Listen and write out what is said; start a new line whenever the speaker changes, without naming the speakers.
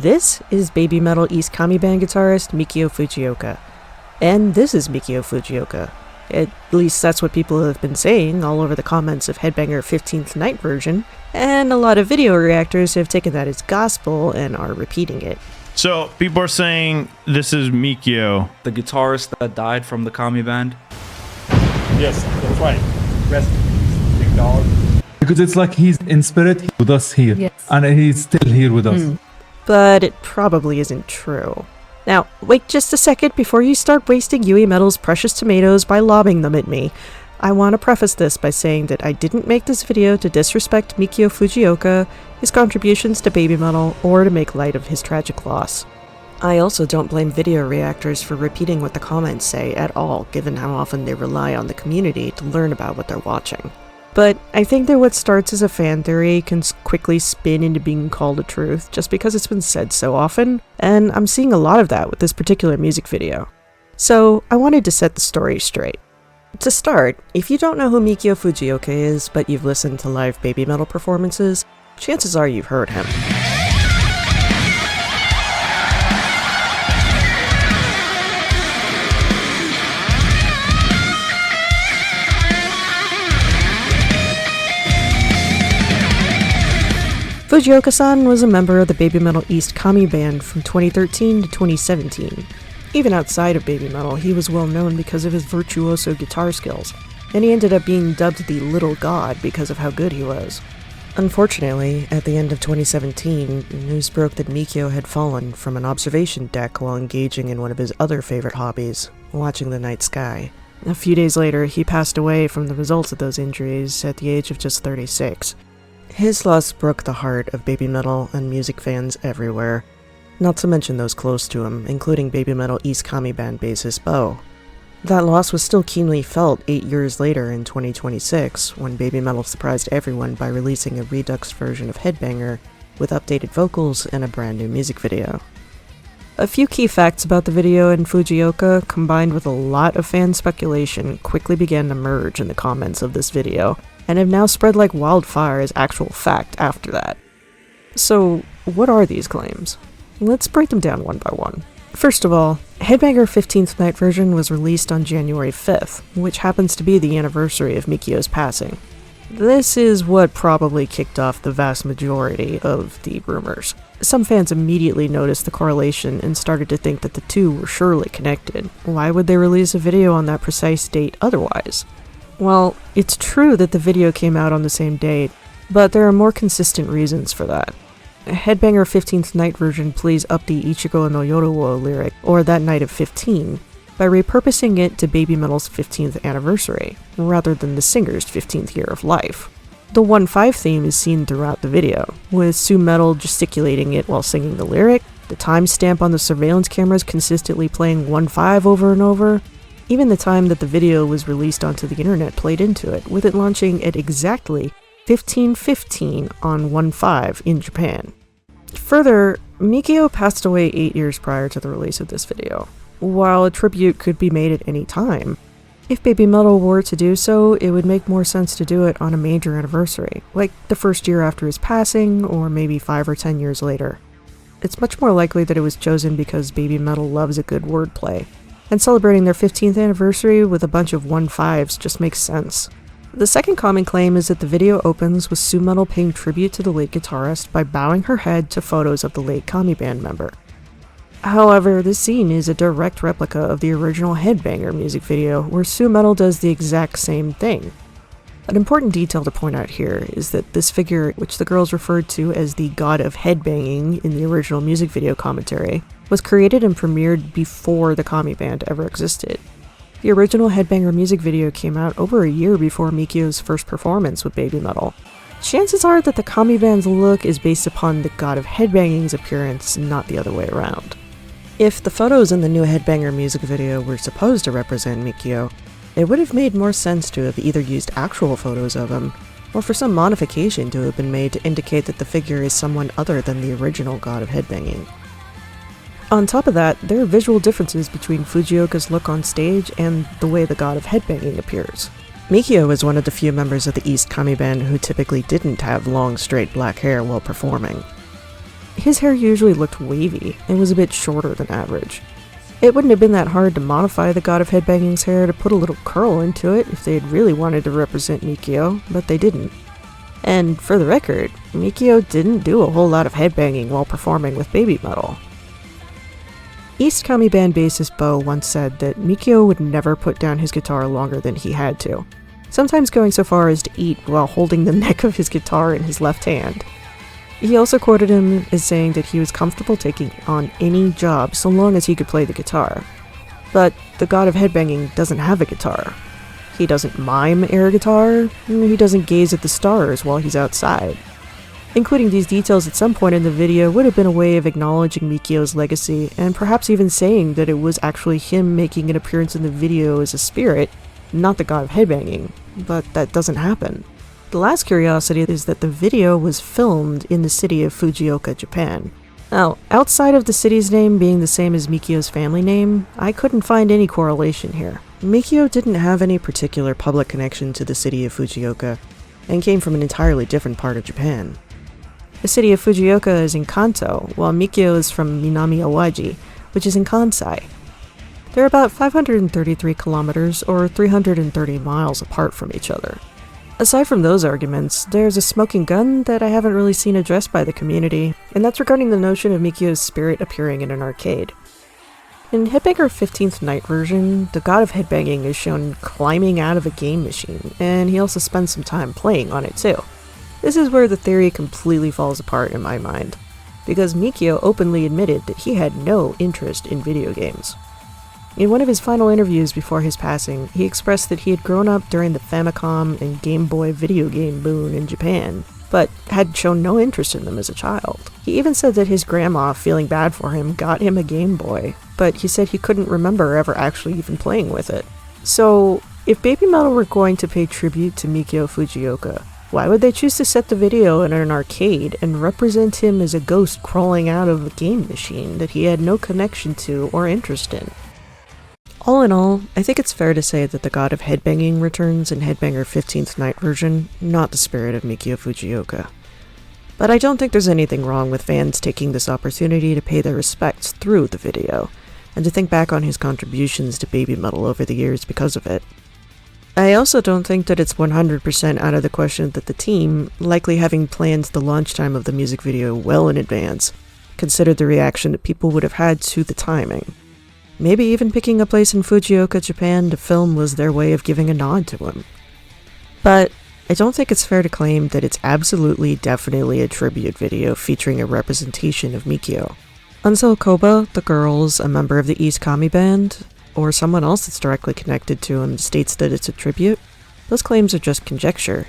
This is BABYMETAL East Kami Band guitarist Mikio Fujioka. And this is Mikio Fujioka. At least that's what people have been saying all over the comments of Headbanger 15th night version, and a lot of video reactors have taken that as gospel and are repeating it.
So people are saying this is Mikio,
the guitarist that died from the Kami band.
Yes, that's right. Rest in peace, big dog.
Because it's like he's in spirit with us here,
yes.
And he's still here with us.
But it probably isn't true. Now, wait just a second before you start wasting BABYMETAL's precious tomatoes by lobbing them at me. I want to preface this by saying that I didn't make this video to disrespect Mikio Fujioka, his contributions to BABYMETAL, or to make light of his tragic loss. I also don't blame video reactors for repeating what the comments say at all, given how often they rely on the community to learn about what they're watching. But I think that what starts as a fan theory can quickly spin into being called a truth just because it's been said so often, and I'm seeing a lot of that with this particular music video. So I wanted to set the story straight. To start, if you don't know who Mikio Fujioka is, but you've listened to live BABYMETAL performances, chances are you've heard him. Fujioka-san was a member of the BABYMETAL East Kami band from 2013 to 2017. Even outside of BABYMETAL, he was well known because of his virtuoso guitar skills, and he ended up being dubbed the Little God because of how good he was. Unfortunately, at the end of 2017, news broke that Mikio had fallen from an observation deck while engaging in one of his other favorite hobbies, watching the night sky. A few days later, he passed away from the results of those injuries at the age of just 36. His loss broke the heart of BABYMETAL and music fans everywhere, not to mention those close to him, including BABYMETAL East Kami band bassist Bo. That loss was still keenly felt 8 years later in 2026, when BABYMETAL surprised everyone by releasing a redux version of Headbanger with updated vocals and a brand new music video. A few key facts about the video and Fujioka, combined with a lot of fan speculation, quickly began to merge in the comments of this video, and have now spread like wildfire as actual fact after that. So, what are these claims? Let's break them down one by one. First of all, Headbanger 15th night version was released on January 5th, which happens to be the anniversary of Mikio's passing. This is what probably kicked off the vast majority of the rumors. Some fans immediately noticed the correlation and started to think that the two were surely connected. Why would they release a video on that precise date otherwise? Well, it's true that the video came out on the same date, but there are more consistent reasons for that. Headbanger 15th night version plays up the Ichigo no Yoru wo lyric, or that night of 15, by repurposing it to BABYMETAL's 15th anniversary, rather than the singer's 15th year of life. The 1-5 theme is seen throughout the video, with Sue Metal gesticulating it while singing the lyric, the timestamp on the surveillance cameras consistently playing 1-5 over and over. Even the time that the video was released onto the internet played into it, with it launching at exactly 15:15 on 1-5 in Japan. Further, Mikio passed away 8 years prior to the release of this video. While a tribute could be made at any time, if BABYMETAL were to do so, it would make more sense to do it on a major anniversary, like the first year after his passing, or maybe 5 or 10 years later. It's much more likely that it was chosen because BABYMETAL loves a good wordplay, and celebrating their 15th anniversary with a bunch of 1-5s just makes sense. The second common claim is that the video opens with Sue Metal paying tribute to the late guitarist by bowing her head to photos of the late Kami band member. However, this scene is a direct replica of the original Headbanger music video, where Sue Metal does the exact same thing. An important detail to point out here is that this figure, which the girls referred to as the God of Headbanging in the original music video commentary, was created and premiered before the Kami band ever existed. The original Headbanger music video came out over a year before Mikio's first performance with BABYMETAL. Chances are that the Kami band's look is based upon the God of Headbanging's appearance, not the other way around. If the photos in the new Headbanger music video were supposed to represent Mikio, it would have made more sense to have either used actual photos of him, or for some modification to have been made to indicate that the figure is someone other than the original God of Headbanging. On top of that, there are visual differences between Fujioka's look on stage and the way the God of Headbanging appears. Mikio is one of the few members of the East Kami band who typically didn't have long straight black hair while performing. his hair usually looked wavy and was a bit shorter than average. It wouldn't have been that hard to modify the God of Headbanging's hair to put a little curl into it if they had really wanted to represent Mikio, but they didn't. And for the record, Mikio didn't do a whole lot of headbanging while performing with BABYMETAL. East Kami Band bassist Bo once said that Mikio would never put down his guitar longer than he had to, sometimes going so far as to eat while holding the neck of his guitar in his left hand. He also quoted him as saying that he was comfortable taking on any job so long as he could play the guitar. But the God of Headbanging doesn't have a guitar. He doesn't mime air guitar, and he doesn't gaze at the stars while he's outside. Including these details at some point in the video would have been a way of acknowledging Mikio's legacy, and perhaps even saying that it was actually him making an appearance in the video as a spirit, not the God of Headbanging, but that doesn't happen. The last curiosity is that the video was filmed in the city of Fujioka, Japan. Now, outside of the city's name being the same as Mikio's family name, I couldn't find any correlation here. Mikio didn't have any particular public connection to the city of Fujioka, and came from an entirely different part of Japan. The city of Fujioka is in Kanto, while Mikio is from Minami Awaji, which is in Kansai. They're about 533 kilometers or 330 miles apart from each other. Aside from those arguments, there's a smoking gun that I haven't really seen addressed by the community, and that's regarding the notion of Mikio's spirit appearing in an arcade. In Headbanger 15th night version, the God of Headbanging is shown climbing out of a game machine, and he also spends some time playing on it too. This is where the theory completely falls apart in my mind, because Mikio openly admitted that he had no interest in video games. In one of his final interviews before his passing, he expressed that he had grown up during the Famicom and Game Boy video game boom in Japan, but had shown no interest in them as a child. He even said that his grandma, feeling bad for him, got him a Game Boy, but he said he couldn't remember ever actually even playing with it. So, if BABYMETAL were going to pay tribute to Mikio Fujioka, why would they choose to set the video in an arcade and represent him as a ghost crawling out of a game machine that he had no connection to or interest in? All in all, I think it's fair to say that the God of Headbanging returns in Headbanger 15th night version, not the spirit of Mikio Fujioka. But I don't think there's anything wrong with fans taking this opportunity to pay their respects through the video, and to think back on his contributions to BABYMETAL over the years because of it. I also don't think that it's 100% out of the question that the team, likely having planned the launch time of the music video well in advance, considered the reaction that people would have had to the timing. Maybe even picking a place in Fujioka, Japan to film was their way of giving a nod to him. But I don't think it's fair to claim that it's absolutely definitely a tribute video featuring a representation of Mikio. Until Koba, the girls, a member of the East Kami Band, or someone else that's directly connected to him states that it's a tribute, those claims are just conjecture.